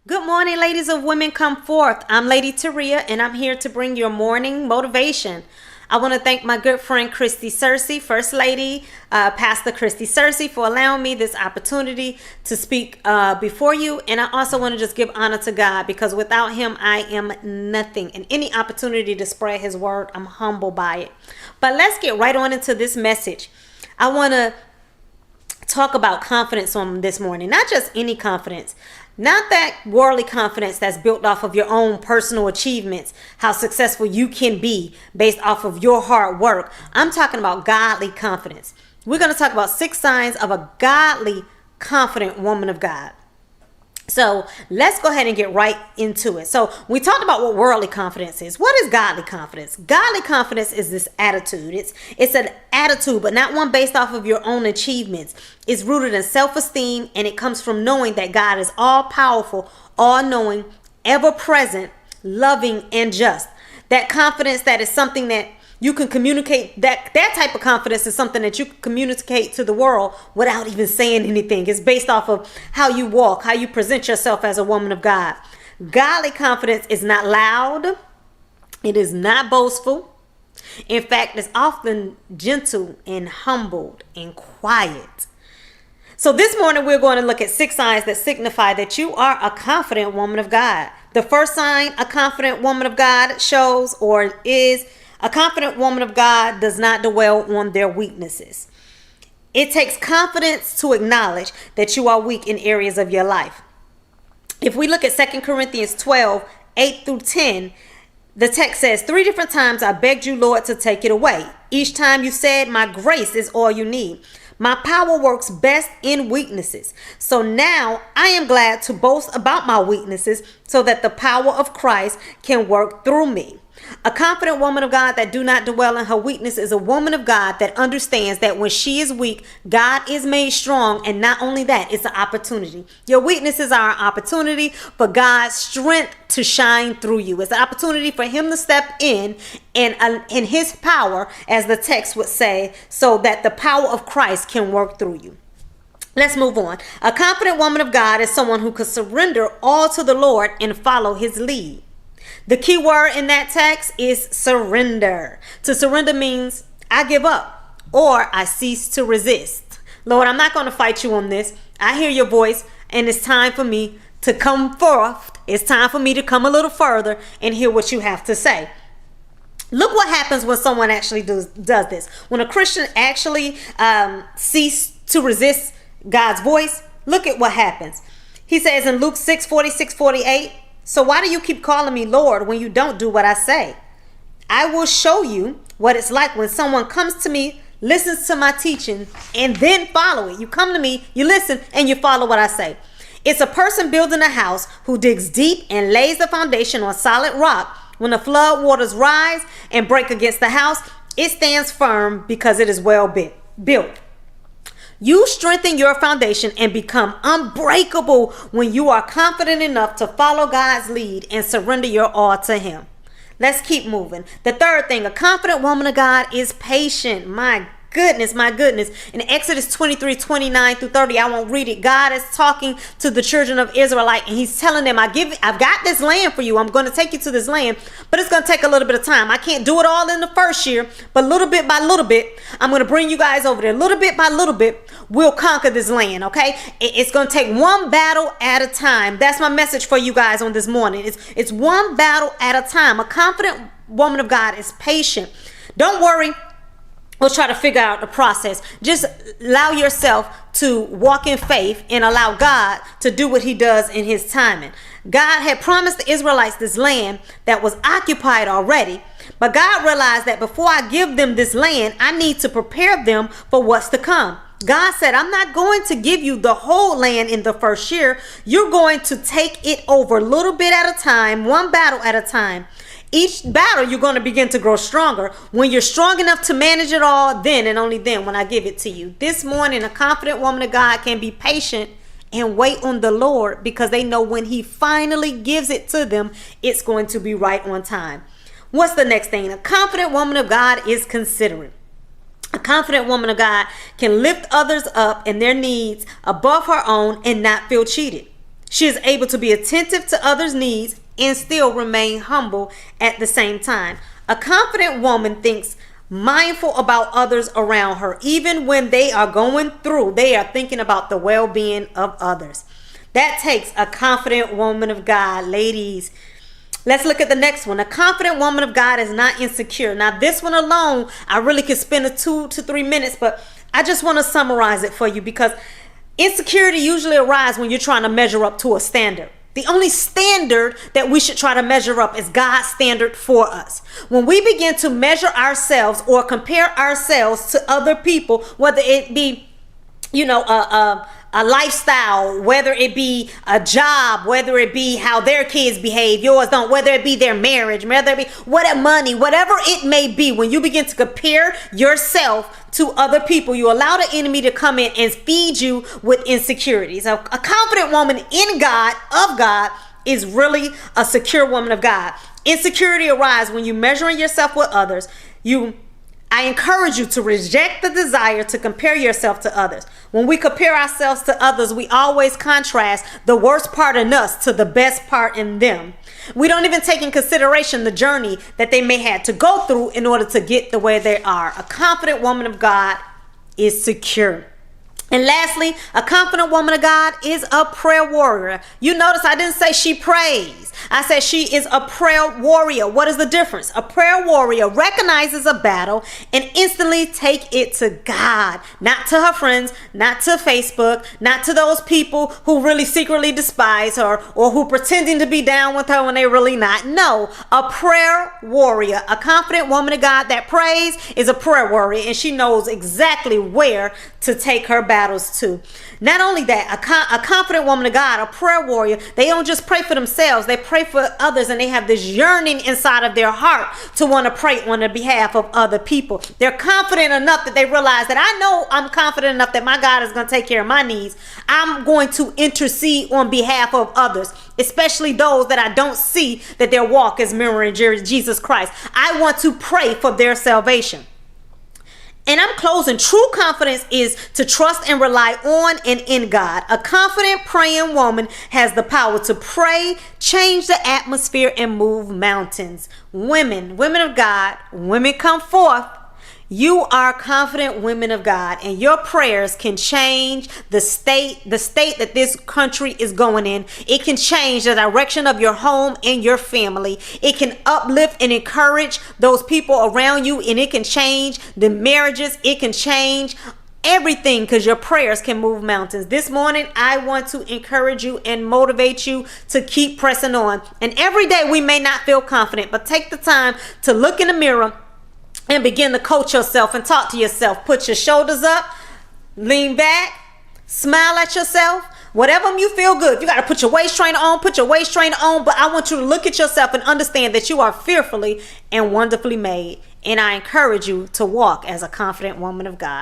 Good morning, ladies of women, come forth. I'm Lady Turiya, and I'm here to bring your morning motivation. I want to thank my good friend Christy Searcy, First Lady, Pastor Christy Searcy, for allowing me this opportunity to speak before you. And I also want to just give honor to God, because without him, I am nothing. And any opportunity to spread his word, I'm humbled by it. But let's get right on into this message. I want to talk about confidence on this morning. Not just any confidence, not that worldly confidence that's built off of your own personal achievements, how successful you can be based off of your hard work. I'm talking about godly confidence. We're going to talk about 6 signs of a godly, confident woman of God. So let's go ahead and get right into it. So we talked about what worldly confidence is. What is godly confidence? Godly confidence is this attitude. It's an attitude, but not one based off of your own achievements. It's rooted in self-esteem, and it comes from knowing that God is all powerful, all knowing, ever present, loving, and just. That confidence that is something that you can communicate, that type of confidence is something that you can communicate to the world without even saying anything. It's based off of how you walk, how you present yourself as a woman of God. Godly confidence is not loud. It is not boastful. In fact, it's often gentle and humbled and quiet. So this morning, we're going to look at 6 signs that signify that you are a confident woman of God. The first sign a confident woman of God shows or is a confident woman of God does not dwell on their weaknesses. It takes confidence to acknowledge that you are weak in areas of your life. If we look at 2 Corinthians 12, 8 through 10, the text says, 3 different times I begged you, Lord, to take it away. Each time you said, my grace is all you need. My power works best in weaknesses. So now I am glad to boast about my weaknesses so that the power of Christ can work through me. A confident woman of God that do not dwell in her weakness is a woman of God that understands that when she is weak, God is made strong. And not only that, it's an opportunity. Your weaknesses are an opportunity for God's strength to shine through you. It's an opportunity for him to step in and his power, as the text would say, so that the power of Christ can work through you. Let's move on. A confident woman of God is someone who can surrender all to the Lord and follow his lead. The key word in that text is surrender. To surrender means I give up or I cease to resist. Lord, I'm not going to fight you on this. I hear your voice, and it's time for me to come forth. It's time for me to come a little further and hear what you have to say. Look what happens when someone actually does this. When a Christian actually ceases to resist God's voice, look at what happens. He says in Luke 6:46-48, so why do you keep calling me Lord when you don't do what I say? I will show you what it's like when someone comes to me, listens to my teaching, and then follow it. You come to me, you listen, and you follow what I say. It's a person building a house who digs deep and lays the foundation on solid rock. When the flood waters rise and break against the house, it stands firm because it is well built. You strengthen your foundation and become unbreakable when you are confident enough to follow God's lead and surrender your all to him. Let's keep moving. The third thing, a confident woman of God is patient. My goodness. In Exodus 23:29-30, I won't read it. God is talking to the children of Israelite, and he's telling them, I've got this land for you. I'm going to take you to this land, but it's going to take a little bit of time. I can't do it all in the first year, but little bit by little bit, I'm going to bring you guys over there. Little bit by little bit, we'll conquer this land, okay? It's going to take one battle at a time. That's my message for you guys on this morning. It's one battle at a time. A confident woman of God is patient. Don't worry. We'll try to figure out the process. Just allow yourself to walk in faith and allow God to do what he does in his timing. God had promised the Israelites this land that was occupied already, but God realized that before I give them this land, I need to prepare them for what's to come. God said, I'm not going to give you the whole land in the first year. You're going to take it over a little bit at a time, one battle at a time. Each battle, you're going to begin to grow stronger. When you're strong enough to manage it all, then and only then when I give it to you. This morning, a confident woman of God can be patient and wait on the Lord, because they know when he finally gives it to them, it's going to be right on time. What's the next thing? A confident woman of God is considerate. A confident woman of God can lift others up and their needs above her own and not feel cheated. She is able to be attentive to others' needs and still remain humble at the same time. A confident woman thinks mindful about others around her. Even when they are going through, they are thinking about the well-being of others. That takes a confident woman of God, ladies. Let's look at the next one. A confident woman of God is not insecure. Now, this one alone, I really could spend 2 to 3 minutes, but I just want to summarize it for you, because insecurity usually arises when you're trying to measure up to a standard. The only standard that we should try to measure up is God's standard for us. When we begin to measure ourselves or compare ourselves to other people, whether it be, a lifestyle, whether it be a job, whether it be how their kids behave, yours don't, whether it be their marriage, whether it be money, whatever it may be, when you begin to compare yourself to other people, you allow the enemy to come in and feed you with insecurities. A confident woman in God, of God, is really a secure woman of God. Insecurity arises when you're measuring yourself with others. I encourage you to reject the desire to compare yourself to others. When we compare ourselves to others, we always contrast the worst part in us to the best part in them. We don't even take in consideration the journey that they may have to go through in order to get the way they are. A confident woman of God is secure. And lastly, a confident woman of God is a prayer warrior. You notice I didn't say she prays. I said she is a prayer warrior. What is the difference? A prayer warrior recognizes a battle and instantly take it to God, not to her friends, not to Facebook, not to those people who really secretly despise her or who pretending to be down with her when they're really not. No, a prayer warrior, a confident woman of God that prays is a prayer warrior, and she knows exactly where to take her battles to. Not only that, a confident woman of God, a prayer warrior, they don't just pray for themselves, they pray for others, and they have this yearning inside of their heart to want to pray on the behalf of other people. They're confident enough that they realize that I know I'm confident enough that my God is going to take care of my needs. I'm going to intercede on behalf of others, especially those that I don't see that their walk is mirroring Jesus Christ. I want to pray for their salvation. And I'm closing. True confidence is to trust and rely on and in God. A confident praying woman has the power to pray, change the atmosphere, and move mountains. Women of God, women come forth. You are confident women of God, and your prayers can change the state that this country is going in. It can change the direction of your home and your family. It can uplift and encourage those people around you, and it can change the marriages. It can change everything, because your prayers can move mountains. This morning, I want to encourage you and motivate you to keep pressing on. And every day we may not feel confident, but take the time to look in the mirror and begin to coach yourself and talk to yourself. Put your shoulders up, lean back, smile at yourself. Whatever you feel good. If you got to put your waist trainer on, put your waist trainer on. But I want you to look at yourself and understand that you are fearfully and wonderfully made. And I encourage you to walk as a confident woman of God.